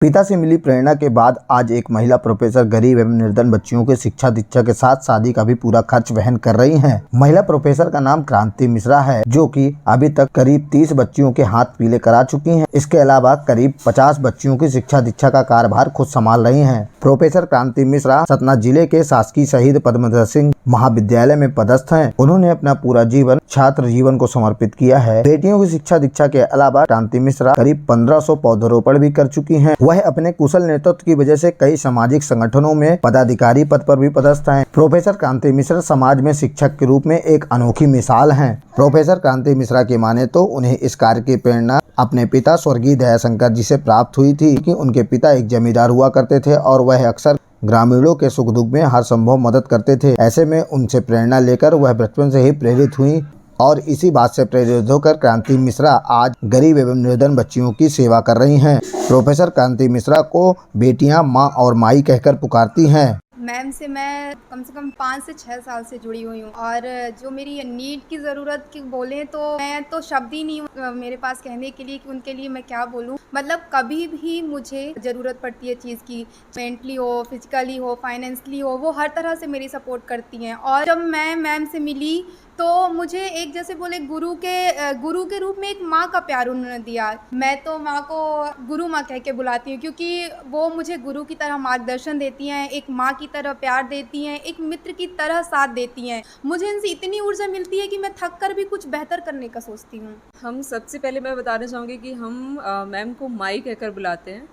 पिता से मिली प्रेरणा के बाद आज एक महिला प्रोफेसर गरीब एवं निर्धन बच्चियों की शिक्षा दीक्षा के साथ शादी का भी पूरा खर्च वहन कर रही हैं। महिला प्रोफेसर का नाम क्रांति मिश्रा है, जो कि अभी तक करीब 30 बच्चियों के हाथ पीले करा चुकी हैं। इसके अलावा करीब 50 बच्चियों की शिक्षा दीक्षा का कार्यभार खुद संभाल रही हैं। प्रोफेसर क्रांति मिश्रा सतना जिले के शासकीय शहीद पद्मधर सिंह महाविद्यालय में पदस्थ हैं। उन्होंने अपना पूरा जीवन छात्र जीवन को समर्पित किया है। बेटियों की शिक्षा दीक्षा के अलावा क्रांति मिश्रा करीब 1500 पौधरोपण भी कर चुकी हैं। वह अपने कुशल नेतृत्व की वजह से कई सामाजिक संगठनों में पदाधिकारी पद पर भी पदस्थ हैं। प्रोफेसर क्रांति मिश्रा समाज में शिक्षक के रूप में एक अनोखी मिसाल हैं। प्रोफेसर क्रांति मिश्रा की माने तो उन्हें इस कार्य की प्रेरणा अपने पिता स्वर्गीय दयाशंकर जी से प्राप्त हुई थी कि उनके पिता एक जमींदार हुआ करते थे और वह अक्सर ग्रामीणों के सुख दुख में हर संभव मदद करते थे। ऐसे में उनसे प्रेरणा लेकर वह बचपन से ही प्रेरित हुई और इसी बात से प्रेरित होकर क्रांति मिश्रा आज गरीब एवं निर्धन बच्चियों की सेवा कर रही हैं। प्रोफेसर क्रांति मिश्रा को बेटियां मां और माई कहकर पुकारती हैं। मैम से मैं कम से कम 5 से 6 साल से जुड़ी हुई हूँ और जो मेरी नीड की ज़रूरत की बोलें तो मैं तो शब्द ही नहीं मेरे पास कहने के लिए कि उनके लिए मैं क्या बोलूँ। मतलब कभी भी मुझे ज़रूरत पड़ती है चीज़ की, मेंटली हो, फिजिकली हो, फाइनेंशियली हो, वो हर तरह से मेरी सपोर्ट करती हैं। और जब मैं मैम से मिली तो मुझे एक जैसे बोले गुरु के रूप में एक माँ का प्यार उन्होंने दिया। मैं तो माँ को गुरु माँ कह के बुलाती हूँ क्योंकि वो मुझे गुरु की तरह मार्गदर्शन देती हैं, एक माँ की तरह प्यार देती हैं, एक मित्र की तरह साथ देती हैं। मुझे इनसे इतनी ऊर्जा मिलती है कि मैं थक कर भी कुछ बेहतर करने का सोचती हूँ। हम सबसे पहले मैं बताना चाहूँगी कि हम मैम को माई कहकर बुलाते हैं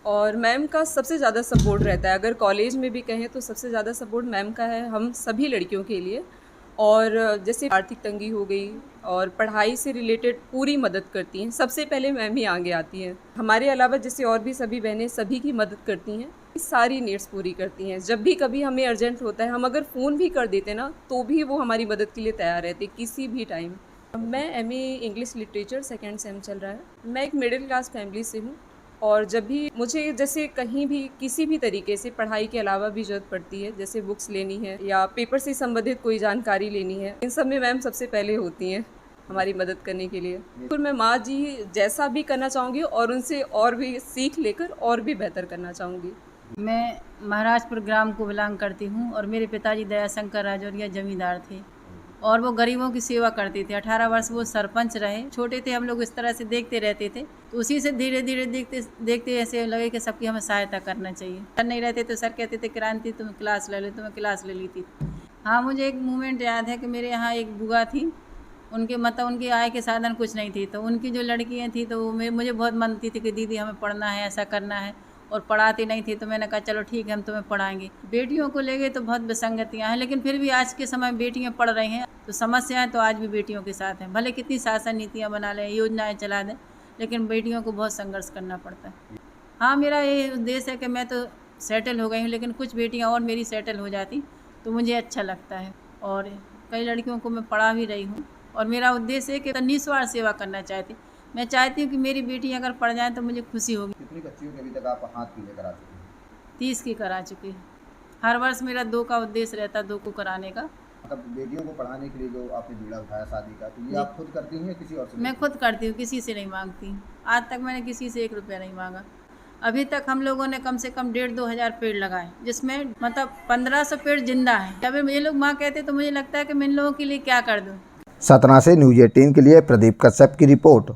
और मैम का सबसे ज़्यादा सपोर्ट रहता है। अगर कॉलेज में भी कहें तो सबसे ज़्यादा सपोर्ट मैम का है हम सभी लड़कियों के लिए। और जैसे आर्थिक तंगी हो गई और पढ़ाई से रिलेटेड पूरी मदद करती हैं। सबसे पहले मैम ही आगे आती हैं। हमारे अलावा जैसे और भी सभी बहनें सभी की मदद करती हैं, सारी नीड्स पूरी करती हैं। जब भी कभी हमें अर्जेंट होता है, हम अगर फ़ोन भी कर देते ना तो भी वो हमारी मदद के लिए तैयार रहती है किसी भी टाइम। मैं MA English literature 2nd same चल रहा है। मैं एक मिडिल क्लास फैमिली से हूँ और जब भी मुझे जैसे कहीं भी किसी भी तरीके से पढ़ाई के अलावा भी ज़रूरत पड़ती है, जैसे बुक्स लेनी है या पेपर से संबंधित कोई जानकारी लेनी है, इन सब में मैम सबसे पहले होती हैं हमारी मदद करने के लिए। फिर मैं माँ जी जैसा भी करना चाहूँगी और उनसे और भी सीख लेकर और भी बेहतर करना चाहूँगी। मैं महाराजपुर ग्राम को बिलोंग करती हूँ और मेरे पिताजी दयाशंकर राजौरिया जमींदार थे और वो गरीबों की सेवा करते थे। 18 वर्ष वो सरपंच रहे। छोटे थे हम लोग, इस तरह से देखते रहते थे तो उसी से धीरे धीरे देखते ऐसे लगे कि सबकी हमें सहायता करना चाहिए। सर नहीं रहते तो सर कहते थे क्रांति तुम क्लास ले लो, तो मैं क्लास ले ली थी। हाँ, मुझे एक मोमेंट याद है कि मेरे यहाँ एक बुआ थी, उनके मतलब उनकी आय के साधन कुछ नहीं थी तो उनकी जो लड़कियाँ थी तो वो मुझे बहुत मानती थी कि दीदी हमें पढ़ना है, ऐसा करना है, और पढ़ाती नहीं थी तो मैंने कहा चलो ठीक है हम तुम्हें पढ़ाएंगे। बेटियों को ले गए तो बहुत विसंगतियाँ हैं, लेकिन फिर भी आज के समय बेटियाँ पढ़ रही हैं तो समस्याएं तो आज भी बेटियों के साथ हैं। भले कितनी शासन नीतियाँ बना लें, योजनाएं चला दें, लेकिन बेटियों को बहुत संघर्ष करना पड़ता है। हाँ, मेरा ये उद्देश्य है कि मैं तो सेटल हो गई हूँ, लेकिन कुछ बेटियाँ और मेरी सेटल हो जाती तो मुझे अच्छा लगता है। और कई लड़कियों को मैं पढ़ा भी रही हूँ और मेरा उद्देश्य है कि निस्वार्थ सेवा करना चाहती। मैं चाहती हूँ कि मेरी बेटी अगर पढ़ जाए तो मुझे खुशी होगी। कितनी बच्चियों के अभी तक आप हाथ पीले करा चुके हैं? 30 की करा चुकी है। हर वर्ष मेरा 2 का उद्देश्य रहता है, 2 को कराने का। मतलब बेटियों को पढ़ाने के लिए जो आपने बीड़ा उठाया शादी का, तो ये आप खुद करती हैं या किसी और से? मैं खुद करती हूँ, किसी से नहीं मांगती। आज तक मैंने किसी से 1 रुपया नहीं मांगा। अभी तक हम लोगों ने कम से कम 1,500-2 हज़ार पेड़ लगाए, जिसमें मतलब 1500 पेड़ जिंदा है। जब ये लोग माँ कहते तो मुझे लगता है कि मैं इन लोगों के लिए क्या कर दूँ। सतना से न्यूज़ 18 के लिए प्रदीप कश्यप की रिपोर्ट।